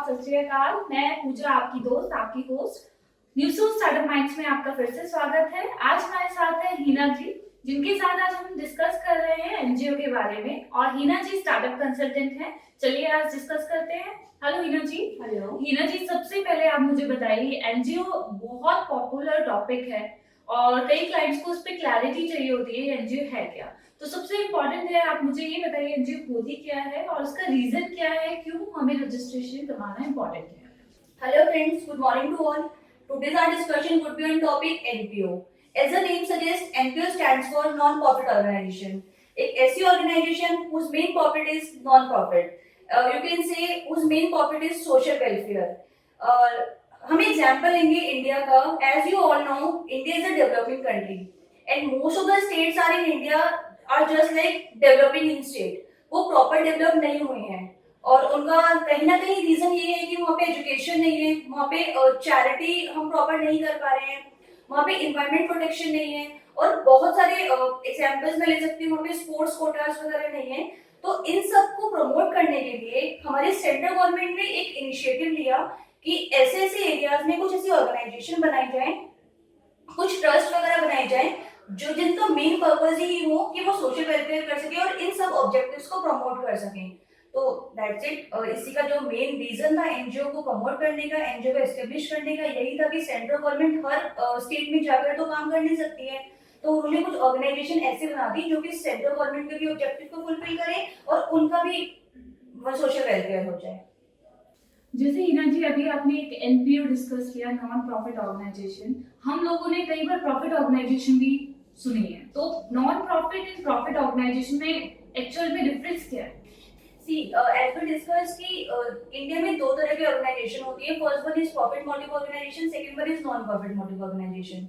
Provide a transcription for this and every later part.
सत श्री अकाल। मैं पूजा, आपकी दोस्त, आपकी होस्ट। न्यूज़ स्टार्टअप माइंड्स में आपका फिर से स्वागत है। आज हमारे साथ है हीना जी, जिनके साथ आज हम डिस्कस कर रहे हैं एनजीओ के बारे में। और हीना जी स्टार्टअप कंसल्टेंट हैं। चलिए आज डिस्कस करते हैं। हेलो हीना जी। हेलो हीना जी, सबसे पहले आप मुझे बताइए, एनजीओ बहुत पॉपुलर टॉपिक है और कई क्लाइंट्स को उस पर क्लैरिटी चाहिए होती है, एनजीओ है क्या। तो सबसे इम्पोर्टेंट है, आप मुझे ये बताइए एनजीओ होती क्या है और उसका रीजन क्या है, क्यों हमें रजिस्ट्रेशन करवाना इम्पोर्टेंट है। Hello friends, good morning to all. Today's our discussion would be on topic NPO. As the name suggests, NPO stands for non-profit organization. एक ऐसी organization whose main profit is non-profit. You can say whose main profit is social welfare. हम example लेंगे India का. As you all know, India is a developing country, and most of the states are in India are just like developing in state. वो proper develop नहीं हुए हैं. और उनका कहीं ना कहीं रीजन ये है कि वहाँ पे एजुकेशन नहीं है, वहाँ पे चैरिटी हम प्रॉपर नहीं कर पा रहे हैं, वहाँ पे इन्वायरमेंट प्रोटेक्शन नहीं है, और बहुत सारे एग्जांपल्स मैं ले सकती हूँ, वहाँ पे स्पोर्ट्स कोटास वगैरह नहीं है. तो इन सब को प्रमोट करने के लिए हमारे सेंट्रल गवर्नमेंट ने एक इनिशिएटिव लिया कि ऐसे ऐसे एरियाज में कुछ ऐसी ऑर्गेनाइजेशन बनाई जाए, कुछ ट्रस्ट वगैरह बनाए जाए, जो जिनका मेन पर्पज ही हो कि वो सोशल वेलफेयर कर सके और इन सब ऑब्जेक्टिव्स को प्रमोट कर सकें. तो दैट्स इट. इसी का जो मेन रीजन था एनजीओ को प्रमोट करने का, एनजीओ को एस्टेब्लिश करने का, यही था कि सेंट्रल गवर्नमेंट हर स्टेट में जाकर तो काम कर नहीं सकती है. तो उन्होंने कुछ ऑर्गेनाइजेशन ऐसे बना दी जो कि सेंट्रल गवर्नमेंट के भी ऑब्जेक्टिव को फुलफिल करे और उनका भी सोशल वेलफेयर हो जाए. जैसे हीना जी, अभी आपने एक एनपीओ डिस्कस किया, नॉन प्रॉफिट ऑर्गेनाइजेशन. हम लोगों ने कई बार प्रॉफिट ऑर्गेनाइजेशन भी सुनी है, तो non profit and profit organisation में एक्चुअल में डिफरेंस क्या है? सी एज वी डिस्कस कि इंडिया में दो तरह की ऑर्गेनाइजेशन होती है. First one is profit motive organisation, second one is non profit motive organisation.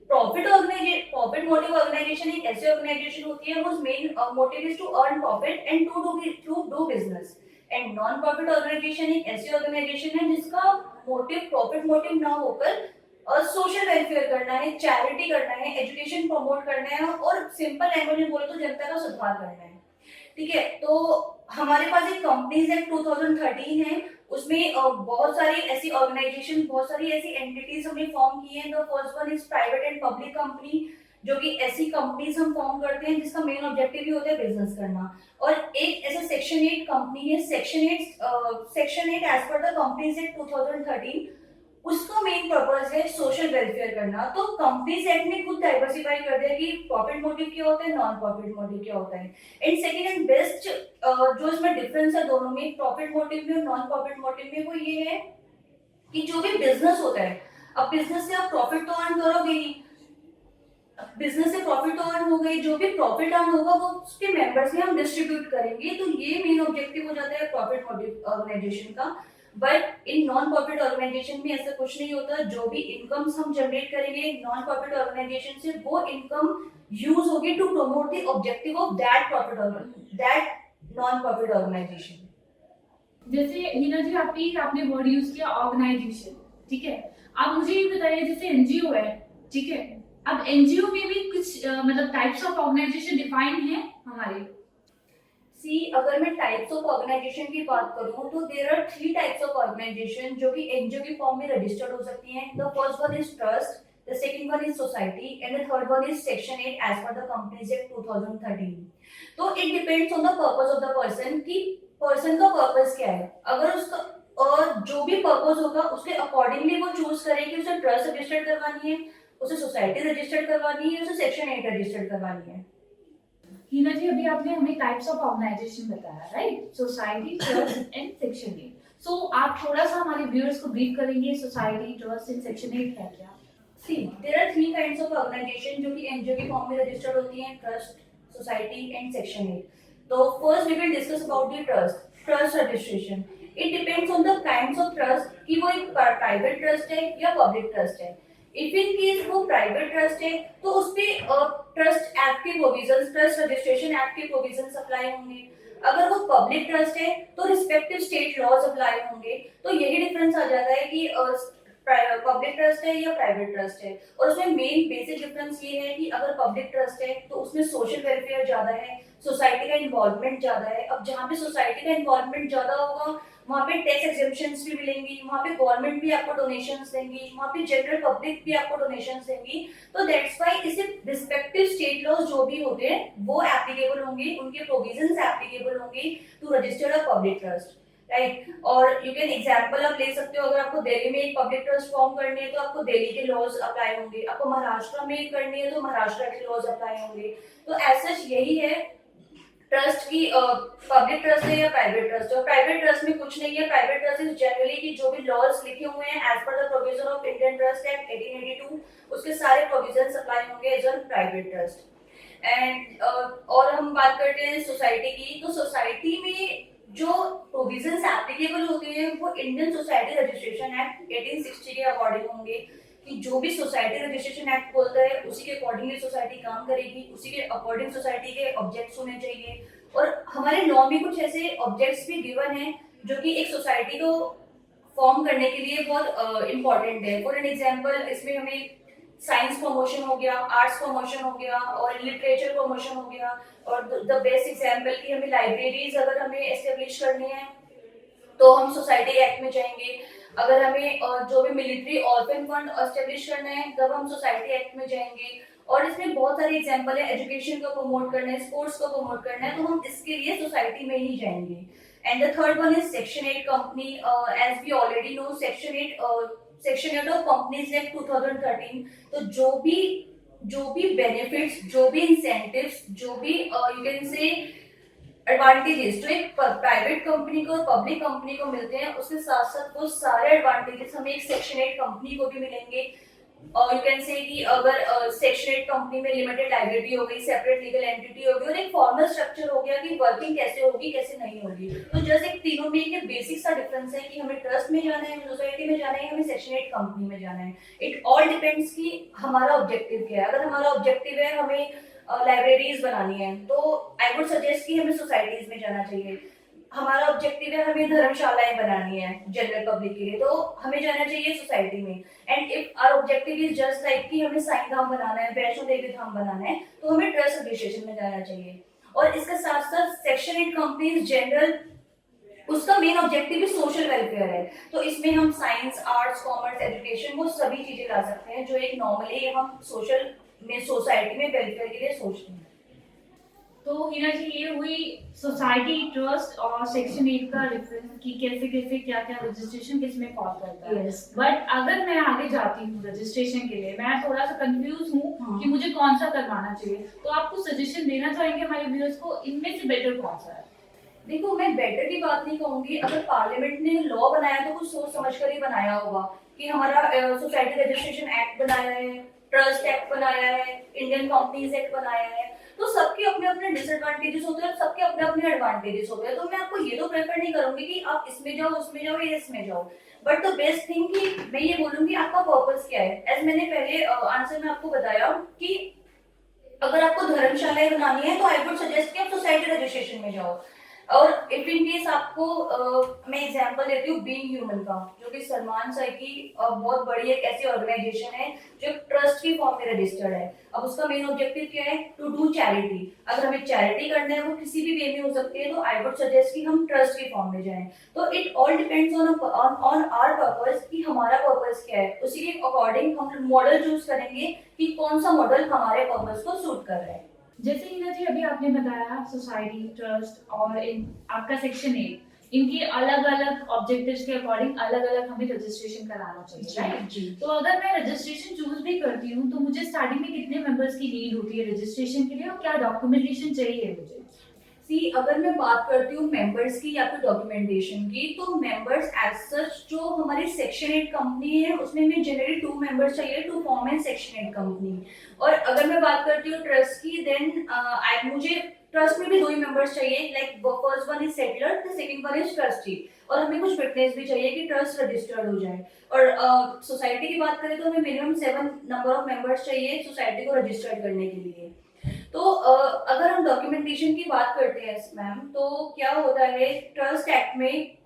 Profit motive organisation एक ऐसी ऑर्गेनाइजेशन होती है whose main motive is to earn profit and to do business. And non profit organisation एक ऐसी organisation है जिसका motive profit motive ना होकर सोशल वेलफेयर करना है, चैरिटी करना है, एजुकेशन प्रमोट करना है और सिंपल लैंग्वेज में बोले तो जनता का सुधार करना है. ठीक है. तो हमारे पास एक कंपनीज एक्ट 2013 है. उसमें बहुत सारी ऐसी ऑर्गेनाइजेशन, बहुत सारी ऐसी एंटिटीज हमने फॉर्म की हैं. The first one is private and public company, जो कि ऐसी कंपनीज हम फॉर्म करते हैं जिसका मेन ऑब्जेक्टिव ही होता है बिजनेस करना. और एक ऐसा सेक्शन 8 कंपनी है. Section 8 as per the companies act 2013, उसका मेन पर्पस है सोशल वेलफेयर करना. तो कंपनीज एक्ट ने खुद डाइवर्सिफाई कर दिया कि प्रॉफिट मोटिव क्या होता है, नॉन प्रॉफिट मोटिव क्या होता है. एंड सेकंड एंड बेस्ट जो इसमें डिफरेंस है दोनों में, प्रॉफिट मोटिव में और नॉन प्रॉफिट मोटिव में, वो ये है कि जो भी बिजनेस होता है, अब बिजनेस से आप प्रॉफिट तो अर्न करोगे ही, बिजनेस से प्रॉफिट तो अर्न हो गई, जो भी प्रॉफिट अर्न होगा वो उसके मेंबर्स में हम डिस्ट्रीब्यूट करेंगे. तो ये मेन ऑब्जेक्टिव हो जाता है प्रॉफिट मोटिव ऑर्गेनाइजेशन का. बट इन नॉन प्रॉफिट ऑर्गेनाइजेशन में ऐसा कुछ नहीं होता. जो भी इनकम्स हम जनरेट करेंगे नॉन प्रॉफिट ऑर्गेनाइजेशन से, वो इनकम यूज होगी to promote the objective of that non profit organisation. जैसे हीना जी, आपने वर्ड यूज किया ऑर्गेनाइजेशन, ठीक है. आप मुझे ये बताइए, जैसे एनजीओ है, ठीक है, अब एनजीओ में भी कुछ मतलब टाइप्स ऑफ ऑर्गेनाइजेशन डिफाइन है हमारे. सी, अगर मैं टाइप्स ऑफ ऑर्गेनाइजेशन की बात करूं तो there are 3 types of organisation जो कि एनजीओ के फॉर्म में रजिस्टर्ड हो सकती हैं. The first one is trust, the second one is society and the third one is section 8 as per the companies act 2013. तो it depends on the purpose of the person कि person का purpose क्या है. अगर उसका और जो भी पर्पस होगा उसके अकॉर्डिंगली वो चूज करे कि उसे ट्रस्ट रजिस्टर्ड करवानी है, उसे सोसाइटी रजिस्टर्ड करवानी है, उसे सेक्शन 8 रजिस्टर्ड करवानी है. हीना जी, अभी आपने हमें टाइप्स ऑफ ऑर्गेनाइजेशन बताया, right? Society, trust and section 8. सो आप थोड़ा सा हमारे व्यूअर्स को ब्रीफ करेंगे, सोसाइटी, ट्रस्ट एंड सेक्शन 8 है क्या? See, there are 3 kinds of organization जो कि एनजीओ के फॉर्म में रजिस्टर्ड होती हैं: ट्रस्ट, सोसाइटी एंड सेक्शन 8. तो first we will discuss about the trust registration. It depends on the kinds of trust कि वो एक प्राइवेट ट्रस्ट है या पब्लिक ट्रस्ट है. इफ इन केस वो प्राइवेट ट्रस्ट है तो उस पे ट्रस्ट एक्ट के प्रोविजंस, ट्रस्ट रजिस्ट्रेशन एक्ट के प्रोविजंस अप्लाई होंगे. अगर वो पब्लिक ट्रस्ट है तो रिस्पेक्टिव स्टेट लॉज अप्लाई होंगे. तो यही डिफरेंस आ जाता है कि पब्लिक ट्रस्ट है या प्राइवेट ट्रस्ट है। और उसमें मेन बेसिक डिफरेंस ये है कि अगर पब्लिक ट्रस्ट है तो उसमें सोशल वेलफेयर ज्यादा है, सोसाइटी का इन्वॉल्वमेंट ज्यादा है। अब जहाँ पे सोसाइटी का इन्वॉल्वमेंट ज्यादा होगा वहाँ पे टैक्स एग्जेम्पशंस भी मिलेंगी, वहाँ पे गवर्नमेंट भी आपको डोनेशंस देंगी, वहाँ पे जनरल पब्लिक भी आपको डोनेशंस देंगी। तो दैट्स व्हाई इसे रिस्पेक्टिव स्टेट लॉज जो भी होते हैं वो एप्लीकेबल होंगे, उनके प्रोविजंस एप्लीकेबल होंगे to register a public trust, right. और यू कैन एग्जांपल आप ले सकते हो, अगर आपको दिल्ली में एक पब्लिक ट्रस्ट फॉर्म करनी है तो आपको दिल्ली के लॉज अप्लाई होंगे, आपको महाराष्ट्र में करनी है तो महाराष्ट्र के लॉज अप्लाई होंगे। तो एज सच यही है ट्रस्ट की, पब्लिक ट्रस्ट है या प्राइवेट ट्रस्ट है। प्राइवेट ट्रस्ट में कुछ नहीं है, प्राइवेट ट्रस्ट इज जनरली कि जो भी लॉज लिखे हुए हैं as per the provision of Indian trust act 1882 उसके सारे प्रोविजन अप्लाई होंगे as a private trust. And और हम बात करते हैं सोसाइटी की, तो सोसाइटी में जो प्रोविजंस एप्लीकेबल होते हैं वो इंडियन सोसाइटी रजिस्ट्रेशन एक्ट 1860 के अकॉर्डिंग होंगे, कि जो भी सोसाइटी रजिस्ट्रेशन एक्ट बोलता है उसी के अकॉर्डिंगली सोसाइटी काम करेगी, उसी के अकॉर्डिंग सोसाइटी के ऑब्जेक्ट्स होने चाहिए। और हमारे लॉ में कुछ ऐसे ऑब्जेक्ट्स भी गिवन है जो कि एक सोसाइटी को फॉर्म करने के लिए बहुत इंपॉर्टेंट है। फॉर एन एग्जांपल इसमें हमें साइंस प्रमोशन हो गया, आर्ट्स प्रमोशन हो गया और लिटरेचर प्रमोशन हो गया। और द बेस्ट एग्जांपल की हमें लाइब्रेरीज अगर हमें एस्टेब्लिश करनी है तो हम सोसाइटी एक्ट में जाएंगे। अगर हमें जो भी मिलिट्री ऑर्फन फंड एस्टेब्लिश करना है तब हम सोसाइटी एक्ट में जाएंगे। और इसमें बहुत सारे एग्जांपल है, एजुकेशन को प्रमोट करना है, स्पोर्ट्स को प्रमोट करना है, तो हम इसके लिए सोसाइटी में ही जाएंगे। And the third one is section 8 company, as we already know section 8 of companies act 2013। तो जो भी बेनिफिट्स, जो भी इंसेंटिव्स, जो भी यू कैन से एडवांटेजेस जो एक प्राइवेट कंपनी को और पब्लिक कंपनी को मिलते हैं उसके साथ साथ वो सारे एडवांटेजेस हमें एक सेक्शन 8 कंपनी को भी मिलेंगे। और यू कैन से कि अगर सेक्शन 8 कंपनी में लिमिटेड लाइबिलिटी हो गई, सेपरेट लीगल एंटिटी होगी और एक फॉर्मल स्ट्रक्चर हो गया कि वर्किंग कैसे होगी कैसे नहीं होगी। तो जस्ट एक तीनों में एक बेसिक सा डिफरेंस है कि हमें ट्रस्ट में जाना है, सोसाइटी में जाना है, हमें सेक्शन 8 कंपनी में जाना है। इट ऑल डिपेंड्स कि हमारा ऑब्जेक्टिव क्या है। अगर हमारा ऑब्जेक्टिव है हमें लाइब्रेरीज बनानी है तो आई वुड सजेस्ट कि हमें सोसाइटीज में जाना चाहिए। हमारा ऑब्जेक्टिव है हमें धर्मशालाएं बनानी है जनरल पब्लिक के लिए तो हमें जाना चाहिए सोसाइटी में। And if our objective is just like कि हमें साईं धाम बनाना है, वैष्णो देवी धाम बनाना है तो हमें ट्रस्ट रजिस्ट्रेशन में जाना चाहिए। और इसके साथ साथ सेक्शन 8 कंपनीज जनरल उसका मेन ऑब्जेक्टिव भी सोशल वेलफेयर है। तो इसमें हम साइंस, आर्ट्स, कॉमर्स, एजुकेशन वो सभी चीजें ला सकते हैं जो एक नॉर्मली हम सोशल में सोसाइटी में वेलफेयर के लिए सोचते हैं। तो हिना जी ये हुई सोसाइटी, ट्रस्ट और सेक्शन 8 का डिफरेंस कि कैसे कैसे क्या क्या रजिस्ट्रेशन किस में फॉल करता है। Yes. बट अगर मैं आगे जाती हूँ रजिस्ट्रेशन के लिए, मैं थोड़ा सा कंफ्यूज हूँ हाँ। कि मुझे कौन सा करवाना चाहिए, तो आपको सजेशन देना चाहेंगे हमारे व्यूअर्स को इनमें से बेटर कौन सा है? देखो मैं बेटर की बात नहीं कहूंगी, अगर पार्लियामेंट ने लॉ बनाया तो कुछ सोच समझ कर ही बनाया होगा कि हमारा सोसाइटी रजिस्ट्रेशन एक्ट बनाया है, ट्रस्ट एक्ट बनाया है, इंडियन कंपनीज एक्ट बनाया है। तो सबके अपने अपने डिसएडवांटेजेस होते हैं और सबके अपने अपने एडवांटेजेस होते हैं। तो मैं आपको ये तो प्रेफर नहीं करूंगी कि आप इसमें जाओ, उसमें जाओ या इसमें जाओ। बट द बेस्ट थिंग कि मैं ये बोलूंगी आपका पर्पस क्या है। एज मैंने पहले आंसर में आपको बताया कि अगर आपको धर्मशालाएं बनानी है तो आई वुड सजेस्ट कि आप सोसाइटी रजिस्ट्रेशन में जाओ। और इफ इन केस आपको मैं एग्जांपल देती हूँ बीइंग ह्यूमन का, जो कि सलमान सर की बहुत बड़ी एक ऐसी ऑर्गेनाइजेशन है जो ट्रस्ट की फॉर्म में रजिस्टर्ड है। अब उसका मेन ऑब्जेक्टिव क्या है? To do charity. अगर हमें चैरिटी करना है वो किसी भी वे में हो सकती है, तो आई वुड सजेस्ट कि हम ट्रस्ट की फॉर्म में जाएं। तो it all depends on our purpose कि हमारा पर्पस क्या है, उसी के अकॉर्डिंग हम मॉडल चूज करेंगे कि कौन सा मॉडल हमारे पर्पस को सूट कर रहा है। जैसे हिना जी अभी आपने बताया सोसाइटी, ट्रस्ट और आपका सेक्शन 8, इनके अलग अलग ऑब्जेक्टिव्स के अकॉर्डिंग अलग अलग हमें रजिस्ट्रेशन कराना चाहिए, राइट? जी। तो अगर मैं रजिस्ट्रेशन चूज भी करती हूँ तो मुझे स्टार्टिंग में कितने मेंबर्स की नीड होती है रजिस्ट्रेशन के लिए और क्या डॉक्यूमेंटेशन चाहिए मुझे? सी अगर मैं बात करती हूँ मेंबर्स की या फिर डॉक्यूमेंटेशन की, तो मेंबर्स एज सच जो हमारी सेक्शन 8 कंपनी है उसमें हमें जनरली 2 मेंबर्स चाहिए to form an section 8 company. और अगर मैं बात करती हूँ ट्रस्ट की, देन मुझे ट्रस्ट में भी 2 ही मेंबर्स चाहिए। Like first one is settler, the second one is trustee. और हमें कुछ विटनेस भी चाहिए कि ट्रस्ट रजिस्टर्ड हो जाए। और सोसाइटी की बात करें तो हमें मिनिमम 7 नंबर ऑफ मेंबर्स चाहिए सोसाइटी को रजिस्टर्ड करने के लिए। तो अगर हम डॉक्यूमेंटेशन की बात करते हैं मैम, तो क्या होता है ट्रस्ट एक्ट में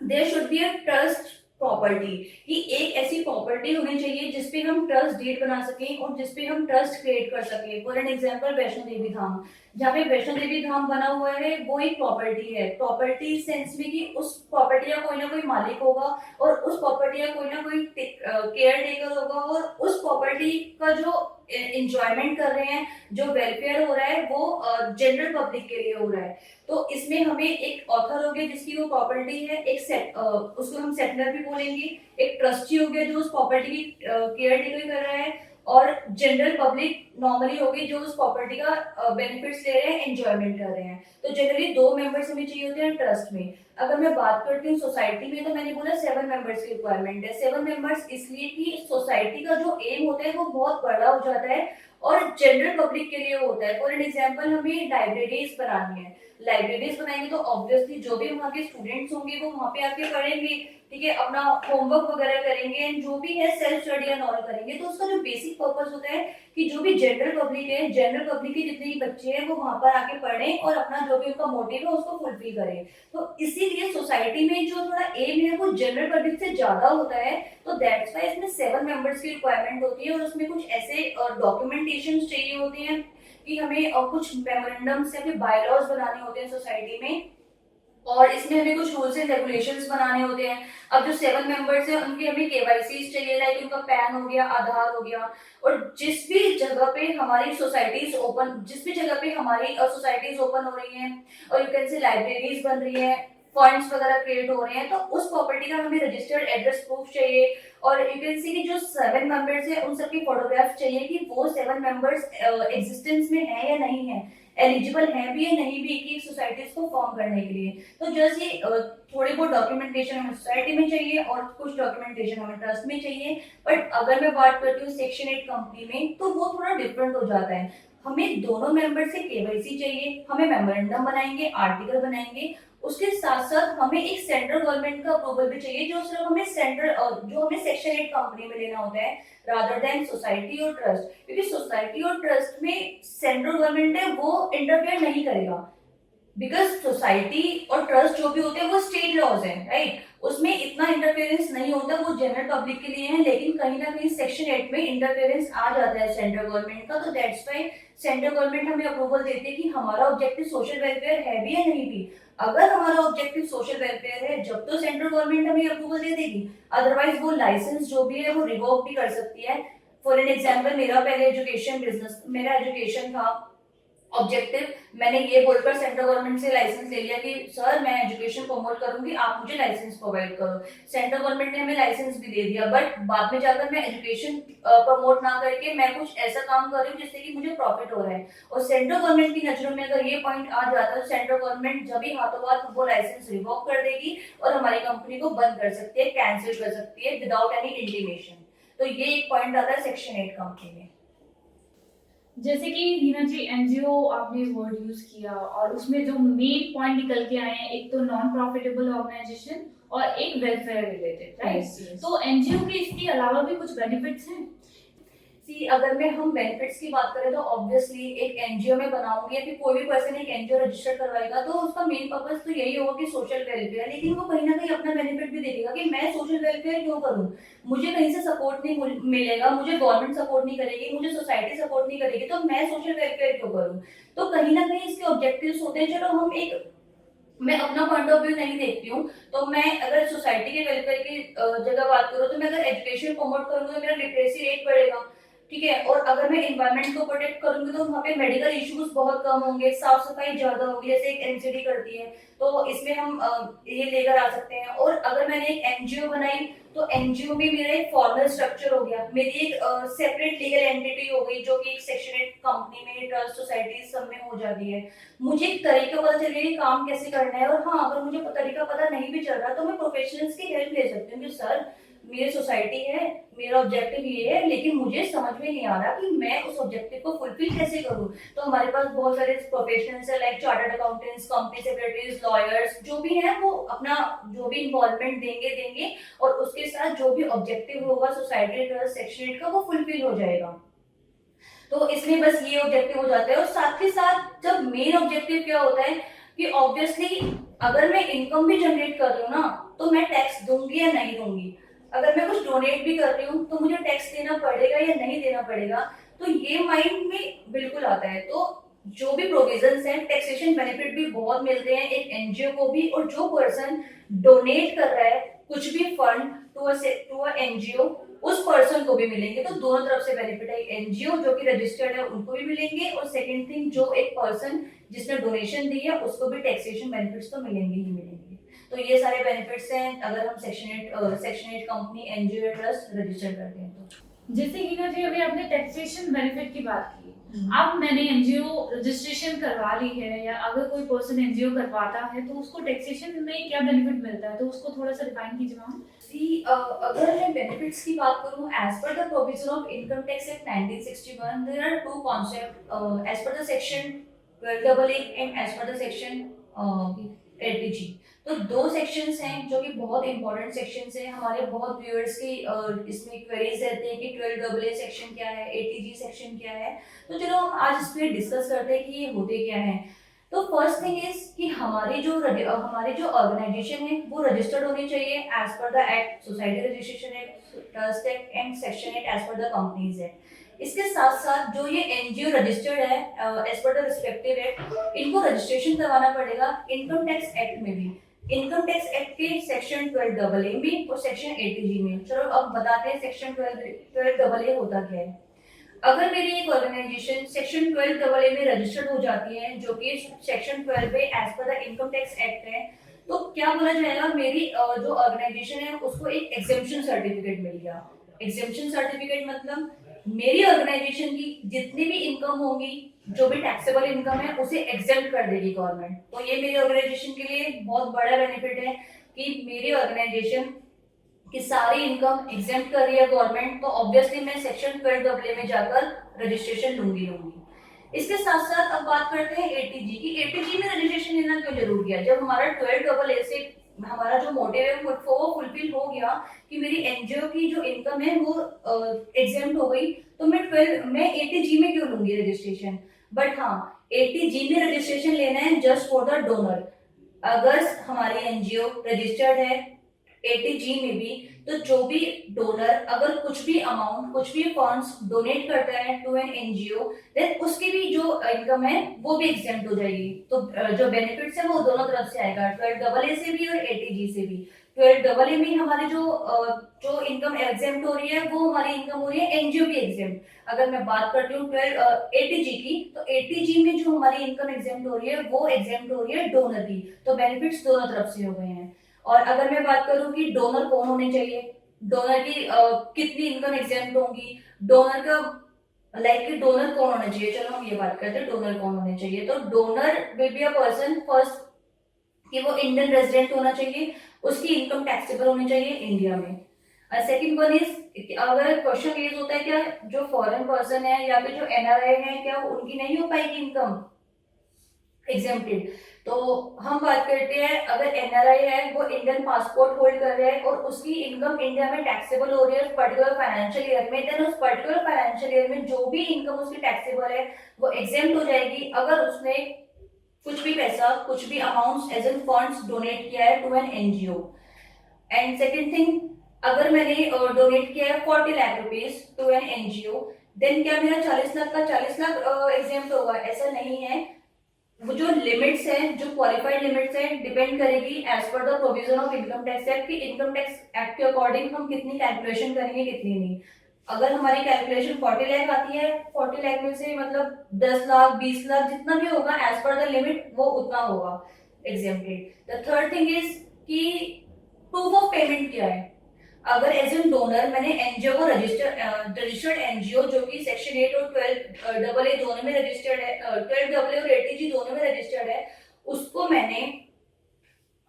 there should be a trust property, कि एक ऐसी प्रॉपर्टी होनी चाहिए जिसपे हम ट्रस्ट डीड बना सकें और जिसपे हम ट्रस्ट क्रिएट कर सकें। For an example Vaishno Devi धाम, जहाँ पे वैष्णो देवी धाम बना हुआ है वो एक प्रॉपर्टी है। प्रॉपर्टी सेंस में कि उस प्रॉपर्टी का कोई ना कोई मालिक होगा और उस प्रॉपर्टी का कोई ना कोई केयर टेकर होगा और उस प्रॉपर्टी का जो इंजॉयमेंट कर रहे हैं, जो वेलफेयर हो रहा है वो जनरल पब्लिक के लिए हो रहा है। तो इसमें हमें एक ऑथर हो गया जिसकी वो प्रॉपर्टी है, उसको हम सेटलर भी बोलेंगे, एक ट्रस्टी हो गया जो उस प्रॉपर्टी की केयर टेकर कर रहा है, और जनरल पब्लिक नॉर्मली होगी जो उस प्रॉपर्टी का बेनिफिट्स ले रहे हैं, एंजॉयमेंट कर रहे हैं। तो जनरली 2 मेंबर्स हमें चाहिए होते हैं ट्रस्ट में। अगर मैं बात करती हूँ सोसाइटी में, तो मैंने बोला 7 मेंबर्स की रिक्वायरमेंट है। 7 मेंबर्स इसलिए कि सोसाइटी का जो एम होता है वो बहुत बड़ा हो जाता है और जनरल पब्लिक के लिए होता है। फॉर एन एग्जाम्पल हमें लाइब्रेरीज बनानी है, लाइब्रेरीज बनाएंगे तो ऑब्वियसली जो भी वहाँ के स्टूडेंट्स होंगे वो वहाँ पे आके पढ़ेंगे, ठीक है, अपना होमवर्क वगैरह करेंगे एंड जो भी है सेल्फ स्टडी एंड ऑल करेंगे। तो उसका जो बेसिक पर्पस होता है कि जो भी जनरल पब्लिक है, जनरल पब्लिक के जितने भी बच्चे हैं वो वहां पर आके पढ़ें और अपना जो भी उनका मोटिव है उसको फुलफिल करें। तो इसीलिए सोसाइटी में जो थोड़ा एम है वो जनरल पब्लिक से ज्यादा होता है। तो दैट्स वाई इसमें 7 मेंबर्स की रिक्वायरमेंट होती है और उसमें कुछ ऐसे डॉक्यूमेंटेशन चाहिए होते हैं कि हमें कुछ मेमोरेंडम्स या फिर बायलॉज बनाने होते हैं सोसाइटी में, और इसमें हमें कुछ रूल्स एंड रेगुलेशंस बनाने होते हैं। अब जो 7 मेंबर्स हैं उनकी हमें केवाईसी चाहिए, लाइक उनका पैन हो गया, आधार हो गया, और जिस भी जगह पे हमारी सोसाइटीज ओपन हो रही हैं और यू कैन से लाइब्रेरीज बन रही है, फंड्स वगैरह क्रिएट हो रहे हैं, तो उस प्रॉपर्टी का हमें रजिस्टर्ड एड्रेस प्रूफ चाहिए। और यू कैन सी कि जो 7 मेंबर्स है उन सबकी फोटोग्राफ चाहिए कि वो 7 मेंबर्स एग्जिस्टेंस में है या नहीं है, एलिजिबल है भी या नहीं भी कि सोसाइटीज को फॉर्म करने के लिए। तो जस्ट ये थोड़ी बहुत डॉक्यूमेंटेशन हमें सोसाइटी में चाहिए और कुछ डॉक्यूमेंटेशन हमें ट्रस्ट में चाहिए। बट अगर मैं बात करती हूँ सेक्शन 8 कंपनी में, तो वो थोड़ा डिफरेंट हो जाता है। हमें दोनों मेंबर से केवाईसी चाहिए, हमें मेमोरेंडम बनाएंगे, आर्टिकल बनाएंगे, उसके साथ साथ हमें एक सेंट्रल गवर्नमेंट का अप्रूवल भी चाहिए जो सिर्फ हमें जो हमें सेक्शन 8 कंपनी में लेना होता है रादर देन सोसाइटी और ट्रस्ट। क्योंकि सोसाइटी और ट्रस्ट में सेंट्रल गवर्नमेंट है वो इंटरफेयर नहीं करेगा, बिकॉज सोसाइटी और ट्रस्ट जो भी होते हैं वो स्टेट लॉज है, राइट, उसमें इतना इंटरफेरेंस नहीं होता, वो जनरल पब्लिक के लिए है। लेकिन कहीं ना कहीं सेक्शन 8 में इंटरफेरेंस आ जाता है सेंट्रल गवर्नमेंट का। तो दैट्स व्हाई सेंट्रल गवर्नमेंट हमें अप्रूवल देती है कि हमारा ऑब्जेक्टिव सोशल वेलफेयर है भी या नहीं भी। अगर हमारा ऑब्जेक्टिव सोशल वेलफेयर है जब तो सेंट्रल गवर्नमेंट हमें अप्रूवल दे देगी, अदरवाइज वो लाइसेंस जो भी है वो रिवोक भी कर सकती है। फॉर एन एग्जाम्पल मेरा एजुकेशन था ऑब्जेक्टिव, मैंने ये बोलकर सेंट्रल गवर्नमेंट से लाइसेंस ले लिया कि सर मैं एजुकेशन प्रमोट करूंगी, आप मुझे लाइसेंस प्रोवाइड करो। सेंट्रल गवर्नमेंट ने हमें लाइसेंस भी दे दिया, बट बाद में जाकर मैं एजुकेशन प्रमोट ना करके मैं कुछ ऐसा काम कर रही हूँ जिससे कि मुझे प्रॉफिट हो रहा है। और सेंट्रल गवर्नमेंट की नजरों में अगर ये पॉइंट आ जाता है तो सेंट्रल गवर्नमेंट जब ही हाथों हाथ वो लाइसेंस रिवोक कर देगी और हमारी कंपनी को बंद कर सकती है, कैंसिल कर सकती है विदाउट एनी इंटीमेशन। तो ये एक पॉइंट आता है सेक्शन 8 कंपनी में। जैसे कि हीना जी एनजीओ आपने वर्ड यूज किया और उसमें जो मेन पॉइंट निकल के आए हैं, एक तो नॉन प्रॉफिटेबल ऑर्गेनाइजेशन और एक वेलफेयर रिलेटेड, राइट। तो एनजीओ के इसके अलावा भी कुछ बेनिफिट्स हैं? सी अगर मैं हम बेनिफिट्स की बात करें तो ऑब्वियसली एक एनजीओ में बनाऊंगी या फिर कोई भी पर्सन एक एनजीओ रजिस्टर करवाएगा तो उसका मेन पर्पस तो यही होगा कि सोशल वेलफेयर, लेकिन वो कहीं ना कहीं अपना बेनिफिट भी देखेगा कि मैं सोशल वेलफेयर क्यों करूं, मुझे कहीं से सपोर्ट नहीं मिलेगा, मुझे गवर्नमेंट सपोर्ट नहीं करेगी, मुझे सोसाइटी सपोर्ट नहीं करेगी, तो मैं सोशल वेलफेयर क्यों करूं। तो कहीं ना कहीं इसके ऑब्जेक्टिव्स होते हैं। चलो हम एक मैं अपना पॉइंट ऑफ व्यू नहीं देखती हूँ, तो मैं अगर सोसाइटी के वेलफेयर की जगह बात करूँ तो मैं अगर एजुकेशन प्रमोट करूंगी तो मेरा लिटरेसी रेट बढ़ेगा, ठीक है, और अगर मैं इन्वायरमेंट को प्रोटेक्ट करूंगी तो वहाँ पे मेडिकल इश्यूज बहुत कम होंगे, साफ सफाई ज्यादा होगी जैसे एक एनसीडी करती है, तो इसमें हम ये लेकर आ सकते हैं। और अगर मैंने एक एनजीओ बनाई तो एनजीओ में मेरा एक फॉर्मल स्ट्रक्चर हो गया, मेरी एक सेपरेट लीगल एंटिटी हो गई जो कि एक सेक्शन 8 कंपनी में ट्रस्ट सोसाइटी सब में हो जाती है। मुझे एक तरीका पता चल गया कि काम कैसे करना है, और हाँ अगर मुझे तरीका पता नहीं भी चल रहा तो मैं प्रोफेशनल्स की हेल्प ले सकती हूँ कि सर मेरी सोसाइटी है, मेरा ऑब्जेक्टिव ये है, लेकिन मुझे समझ में नहीं आ रहा कि मैं उस ऑब्जेक्टिव को फुलफिल कैसे करूं। तो हमारे पास बहुत सारे प्रोफेशनल्स है like chartered accountants, company secretaries, lawyers, जो भी हैं वो अपना जो भी इन्वॉल्वमेंट देंगे और उसके साथ जो भी ऑब्जेक्टिव होगा सोसाइटी ट्रस्ट सेक्शन 8 का वो फुलफिल हो जाएगा। तो इसमें बस ये ऑब्जेक्टिव हो जाता है। और साथ ही साथ जब मेन ऑब्जेक्टिव क्या होता है, कि ऑब्वियसली अगर मैं इनकम भी जनरेट कर रही हूँ ना, तो मैं टैक्स दूंगी या नहीं दूंगी। अगर मैं कुछ डोनेट भी कर रही हूँ तो मुझे टैक्स देना पड़ेगा या नहीं देना पड़ेगा। तो ये माइंड में बिल्कुल आता है। तो जो भी प्रोविजंस हैं, टैक्सेशन बेनिफिट भी बहुत मिलते हैं एक एनजीओ को भी, और जो पर्सन डोनेट कर रहा है कुछ भी फंड टू अ एनजीओ, उस पर्सन को भी मिलेंगे। तो दोनों तरफ से बेनिफिट है। एनजीओ जो कि रजिस्टर्ड है उनको भी मिलेंगे, और सेकंड थिंग जो एक पर्सन जिसने डोनेशन दी है उसको भी टैक्सेशन बेनिफिट्स तो मिलेंगे ही मिलेंगे। तो ये सारे बेनिफिट्स हैं अगर हम section 8 company NGO trust register करते हैं तो। जैसे कि ना जी अभी आपने टैक्सेशन बेनिफिट की बात की, अब मैंने एनजीओ रजिस्ट्रेशन करवा ली है, या अगर कोई पर्सन एनजीओ करवाता है तो उसको टैक्सेशन में क्या बेनिफिट मिलता है, तो उसको थोड़ा सा डिफाइन कीजिए मैम। अगर मैं बेनिफिट्स की बात करूं, as per the provision of income tax act 1961 there are two concept as per the section 12AA and as per the section 80G। तो दो सेक्शंस हैं जो कि बहुत इंपॉर्टेंट सेक्शंस हैं। हमारे बहुत व्यूअर्स की इसमें क्वेरीज रहते हैं कि 12AA सेक्शन क्या है, 80G सेक्शन क्या है। तो चलो हम आज इस पे डिस्कस करते हैं कि ये होते क्या है। तो फर्स्ट थिंग इज कि हमारी जो ऑर्गेनाइजेशन है वो रजिस्टर्ड होनी चाहिए as per the act, society registration act, trust act and section 8 as per the companies act. इसके साथ साथ जो ये एनजीओ रजिस्टर्ड है as per the respective act, इनको रजिस्ट्रेशन करवाना पड़ेगा इनकम टैक्स एक्ट में भी, इनकम टैक्स एक्ट के सेक्शन 12AA में और सेक्शन 80G में। चलो अब बताते हैं सेक्शन 12AA होता क्या है। अगर मेरी एक ऑर्गेनाइजेशन सेक्शन 12AA में रजिस्टर्ड हो जाती है, जो कि सेक्शन 12 में as per the income tax act है, तो क्या बोला जाएगा, मेरी जो ऑर्गेनाइजेशन है उसको एक एग्जेम्पशन सर्टिफिकेट मिल गया। एग्जेम्पशन सर्टिफिकेट मतलब मेरी ऑर्गेनाइजेशन की जितनी भी इनकम होगी, जो भी टैक्सेबल इनकम है, उसे एग्जेम्प्ट कर देगी गवर्नमेंट। तो ये मेरी ऑर्गेनाइजेशन के लिए बहुत बड़ा बेनिफिट है कि मेरी ऑर्गेनाइजेशन कि सारी इनकम एग्जेम्प्ट कर रही है गवर्नमेंट, तो ऑब्वियसली मैं सेक्शन 12AA में जाकर रजिस्ट्रेशन लूंगी। इसके साथ साथ अब बात करते हैं 80G की। 80G में रजिस्ट्रेशन लेना क्यों जरूरी है? जब हमारा 12AA से हमारा जो मोटिव है वो फुलफिल हो गया कि मेरी एनजीओ की जो इनकम है वो एग्जेम्प्ट हो गई, तो मैं 80G में क्यों लूंगी रजिस्ट्रेशन? बट हाँ, 80G में रजिस्ट्रेशन लेना है जस्ट फॉर द डोनर। अगर हमारी एनजीओ रजिस्टर्ड है 80G में भी, तो जो भी डोनर अगर कुछ भी अमाउंट, कुछ भी फंड्स डोनेट करता है टू एन एनजीओ, देन उसकी भी जो इनकम है वो भी एग्जेम्प्ट हो जाएगी। तो जो बेनिफिट्स है वो दोनों तरफ से आएगा, 12AA से भी और 80G से भी। 12AA में हमारी जो इनकम एग्जेम्प्ट हो रही है वो हमारी इनकम हो रही है एनजीओ की एग्जेम्प्ट। अगर मैं बात करती हूँ 80G की, तो 80G में जो हमारी इनकम एग्जेम्प्ट हो रही है वो एग्जेम्प्ट हो रही है डोनर की। तो बेनिफिट्स दोनों तरफ से हो गए हैं। और अगर मैं बात करूं कि डोनर कौन होने चाहिए, डोनर की कितनी इनकम एग्जेम्प्ट होंगी, डोनर का डोनर कौन होना चाहिए, चलो हम ये बात करते हैं डोनर कौन होने चाहिए। तो donor will be a person first कि वो इंडियन रेजिडेंट होना चाहिए, उसकी इनकम टैक्सेबल होनी चाहिए इंडिया में। सेकंड वन इज, अगर क्वेश्चन रेज होता है क्या जो फॉरेन पर्सन है या फिर जो एनआरआई है, क्या उनकी नहीं हो पाएगी इनकम एग्जेम्प्टेड? तो हम बात करते हैं, अगर एनआरआई है वो इंडियन पासपोर्ट होल्ड कर रहा है और उसकी इनकम इंडिया में टैक्सेबल हो रही है उस पर्टिकुलर फाइनेंशियल ईयर में, देन उस पर्टिकुलर फाइनेंशियल ईयर में जो भी इनकम उसकी टैक्सेबल है वो एग्जेम्प्ट हो जाएगी अगर उसने कुछ भी पैसा, कुछ भी amount as an funds donate किया है to an NGO. And second thing, अगर मैंने डोनेट किया है 40 lakh rupees to an NGO, then क्या मेरा 40 लाख का 40 लाख एग्जेम्प्ट होगा? ऐसा नहीं है। वो जो लिमिट्स है, जो क्वालिफाइड लिमिट्स है, डिपेंड करेगी as per the provision of income tax act की इनकम टैक्स एक्ट के अकॉर्डिंग हम कितनी कैलकुलेशन करेंगे कितनी नहीं। अगर हमारी कैलकुलेशन 40 लाख आती है, 40 लाख में से मतलब 10 लाख 20 लाख जितना भी होगा एज पर द लिमिट वो उतना होगा exempted. The third thing is कि प्रूफ ऑफ पेमेंट क्या है। अगर एज एन डोनर मैंने एनजीओ को रजिस्टर्ड एनजीओ जो कि सेक्शन 8 और 12AA दोनों में रजिस्टर्ड है, 12AA और 80G दोनों में रजिस्टर्ड है, उसको मैंने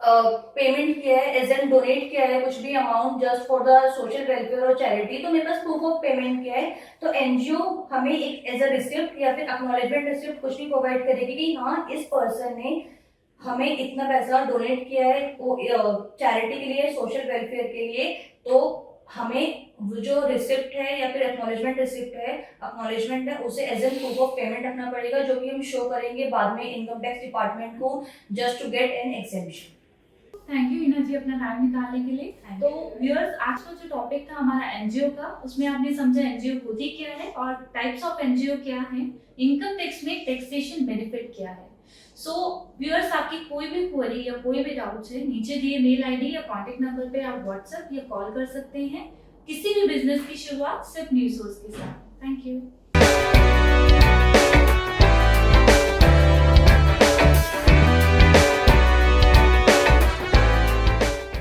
पेमेंट किया है, एज एन डोनेट किया है कुछ भी amount just for the social welfare और चैरिटी, तो मेरे पास प्रूफ ऑफ पेमेंट किया है, तो एनजीओ हमें एक एज अ रिसिप्ट या फिर एक्नॉलेजमेंट रिसिप्ट कुछ भी प्रोवाइड करेगी कि हाँ इस पर्सन ने हमें इतना पैसा डोनेट किया है वो चैरिटी के लिए, सोशल वेलफेयर के लिए, तो हमें वो जो रिसिप्ट है या फिर एक्नॉलेजमेंट रिसिप्ट है, एक्नॉलेजमेंट है, उसे as an proof of payment रखना पड़ेगा, जो कि हम शो करेंगे बाद में इनकम टैक्स डिपार्टमेंट को, just to get an exemption. Thank you Hina ji अपना टाइम निकालने के लिए। Thank तो व्यूअर्स, आज का जो टॉपिक था हमारा एनजीओ का, उसमें आपने समझा एनजीओ होती क्या है और टाइप्स ऑफ एनजीओ क्या है, इनकम टैक्स में टैक्सेशन बेनिफिट क्या है। सो व्यूअर्स, आपकी कोई भी क्वेरी या कोई भी डाउट्स है, नीचे दिए मेल आईडी या कॉन्टेक्ट नंबर पे आप व्हाट्सएप या कॉल कर सकते हैं। किसी भी बिजनेस की शुरुआत सिर्फ न्यूज़ सोर्स के साथ। Thank you.